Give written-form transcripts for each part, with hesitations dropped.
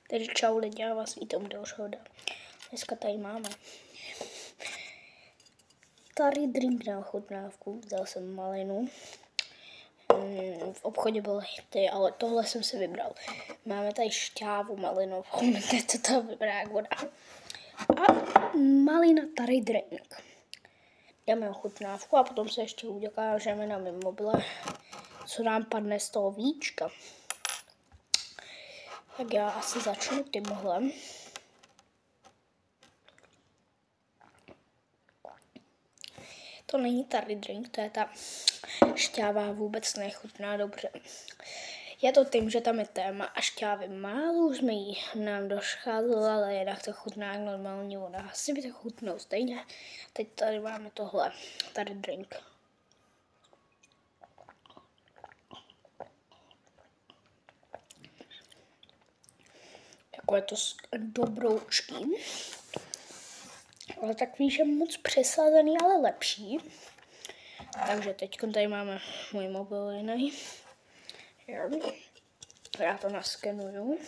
Takže čau lidi, já vás vítám dalšího dne. Dneska tady máme tady drink na ochutnávku, vzal jsem malinu. V obchodě byl ty, ale tohle jsem si vybral. Máme tady šťávu malinovou, to tam vypadá jak voda. A malina tady drink. Dáme ochutnávku a potom se ještě uděláme na mém mobile, co nám padne z toho víčka. Tak já asi začnu tímhle. To není tady drink, to je ta šťáva, vůbec nechutná dobře. Je to tím, že tam je téma a šťávy málo, už jsme jí nám doscházelo, ale jinak to chutná jak normální voda. Asi by to chutnalo stejně. Teď tady máme tohle, tady drink. Jako je to dobroučký. Ale takový, že moc přesazený, ale lepší. Takže teď tady máme můj mobil jiný. Já to naskenuju.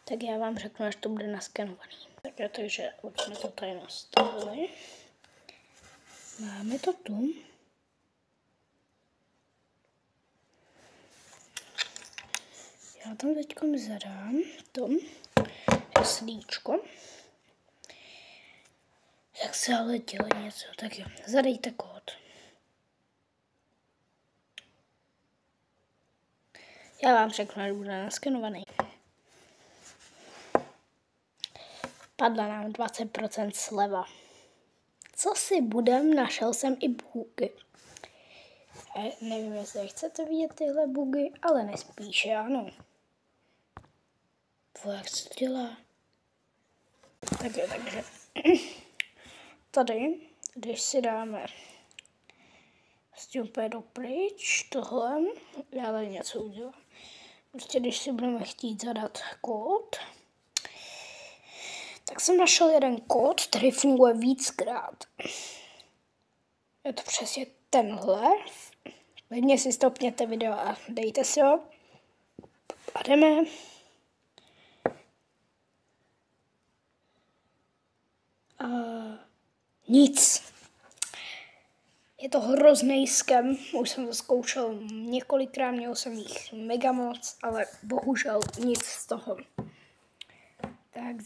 Tak já vám řeknu, až to bude naskenovaný. Takže už jsme to tady nastavili. Máme to tu. Já tam teď zadám to heslíčko. Tak se ale dělá něco. Tak jo, zadejte kód. Já vám řeknu, že bude naskenovaný. Padla nám 20% sleva. Co si budem, našel jsem i bugy. Nevím, jestli chcete vidět tyhle bugy, ale nespíše ano. Jak se to dělá? Takže tady, když si dáme úplně dopryč tohle, já tady něco udělám. Prostě když si budeme chtít zadat kód, tak jsem našel jeden kód, který funguje víckrát. Je to přesně tenhle. Hodně si stopněte video a dejte si ho. A jdeme. A nic. Je to hrozný scam. Už jsem to zkoušel několikrát, měl jsem jich mega moc, ale bohužel nic z toho. Tak